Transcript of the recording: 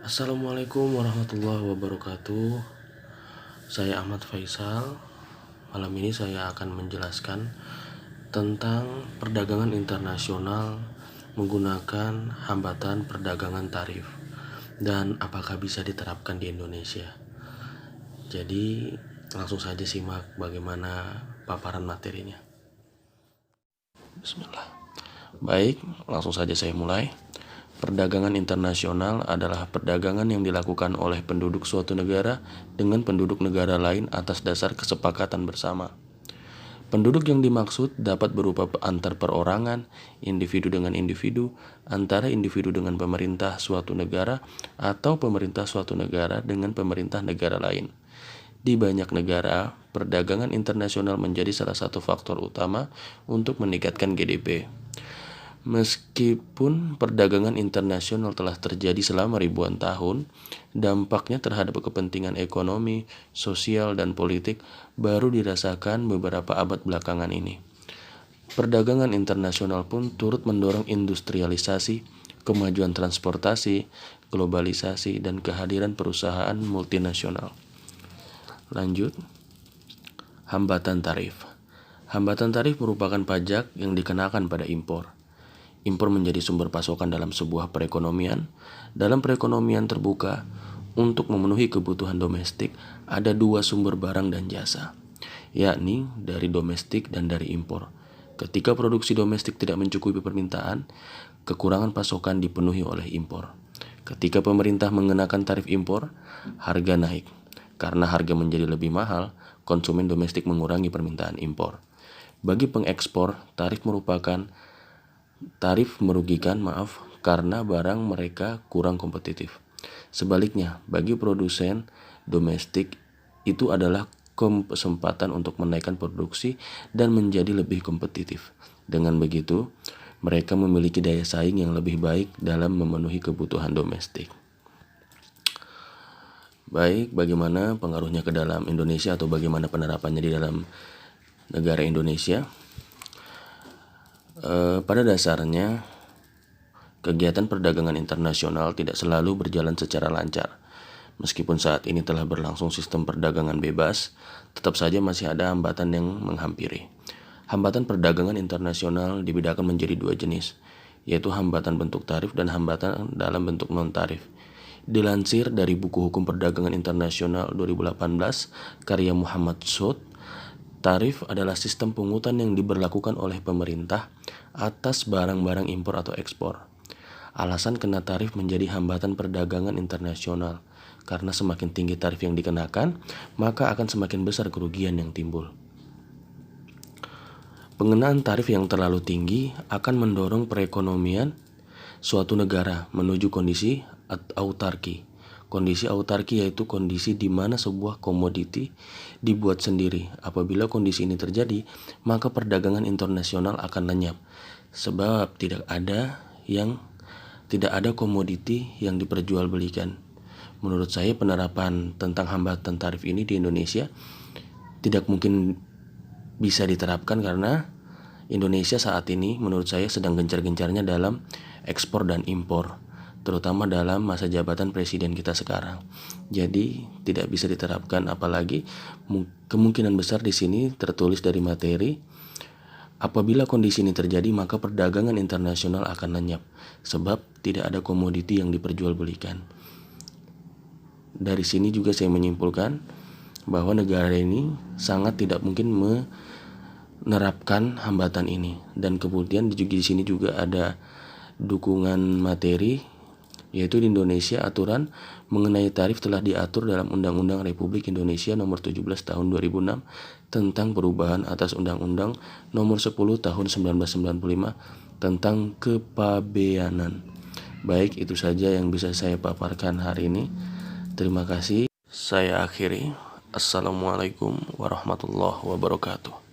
Assalamualaikum warahmatullahi wabarakatuh. Saya Ahmad Faisal. Malam ini saya akan menjelaskan tentang perdagangan internasional menggunakan hambatan perdagangan tarif dan apakah bisa diterapkan di Indonesia. Jadi langsung saja simak bagaimana paparan materinya. Bismillah. Baik, langsung saja saya mulai. Perdagangan internasional adalah perdagangan yang dilakukan oleh penduduk suatu negara dengan penduduk negara lain atas dasar kesepakatan bersama. Penduduk yang dimaksud dapat berupa antar perorangan, individu dengan individu, antara individu dengan pemerintah suatu negara, atau pemerintah suatu negara dengan pemerintah negara lain. Di banyak negara, perdagangan internasional menjadi salah satu faktor utama untuk meningkatkan GDP. Meskipun perdagangan internasional telah terjadi selama ribuan tahun, dampaknya terhadap kepentingan ekonomi, sosial, dan politik baru dirasakan beberapa abad belakangan ini. Perdagangan internasional pun turut mendorong industrialisasi, kemajuan transportasi, globalisasi, dan kehadiran perusahaan multinasional. Lanjut, hambatan tarif. Hambatan tarif merupakan pajak yang dikenakan pada impor. Impor menjadi sumber pasokan dalam sebuah perekonomian. Dalam perekonomian terbuka, untuk memenuhi kebutuhan domestik, ada dua sumber barang dan jasa, yakni dari domestik dan dari impor. Ketika produksi domestik tidak mencukupi permintaan, kekurangan pasokan dipenuhi oleh impor. Ketika pemerintah mengenakan tarif impor, harga naik. Karena harga menjadi lebih mahal, konsumen domestik mengurangi permintaan impor. Bagi pengekspor, tarif merugikan karena barang mereka kurang kompetitif. Sebaliknya, bagi produsen domestik itu adalah kesempatan untuk menaikkan produksi dan menjadi lebih kompetitif. Dengan begitu, mereka memiliki daya saing yang lebih baik dalam memenuhi kebutuhan domestik. Baik, bagaimana pengaruhnya ke dalam Indonesia atau bagaimana penerapannya di dalam negara Indonesia? Pada dasarnya, kegiatan perdagangan internasional tidak selalu berjalan secara lancar. Meskipun saat ini telah berlangsung sistem perdagangan bebas, tetap saja masih ada hambatan yang menghampiri. Hambatan perdagangan internasional dibedakan menjadi dua jenis, yaitu hambatan bentuk tarif dan hambatan dalam bentuk non-tarif. Dilansir dari buku Hukum Perdagangan Internasional 2018, karya Muhammad Sud, tarif adalah sistem pungutan yang diberlakukan oleh pemerintah atas barang-barang impor atau ekspor. Alasan kena tarif menjadi hambatan perdagangan internasional, karena semakin tinggi tarif yang dikenakan, maka akan semakin besar kerugian yang timbul. Pengenaan tarif yang terlalu tinggi akan mendorong perekonomian suatu negara menuju kondisi autarki. Kondisi autarki yaitu kondisi di mana sebuah komoditi dibuat sendiri. Apabila kondisi ini terjadi, maka perdagangan internasional akan lenyap, sebab tidak ada komoditi yang diperjualbelikan. Menurut saya, penerapan tentang hambatan tarif ini di Indonesia tidak mungkin bisa diterapkan karena Indonesia saat ini menurut saya sedang gencar-gencarnya dalam ekspor dan impor, terutama dalam masa jabatan presiden kita sekarang. Jadi tidak bisa diterapkan, apalagi kemungkinan besar di sini tertulis dari materi, apabila kondisi ini terjadi maka perdagangan internasional akan lenyap, sebab tidak ada komoditi yang diperjualbelikan. Dari sini juga saya menyimpulkan bahwa negara ini sangat tidak mungkin menerapkan hambatan ini. Dan kemudian di sini juga ada dukungan materi, yaitu di Indonesia aturan mengenai tarif telah diatur dalam Undang-Undang Republik Indonesia Nomor 17 Tahun 2006 tentang perubahan atas Undang-Undang Nomor 10 Tahun 1995 tentang kepabeanan. Baik, itu saja yang bisa saya paparkan hari ini. Terima kasih. Saya akhiri. Assalamualaikum warahmatullahi wabarakatuh.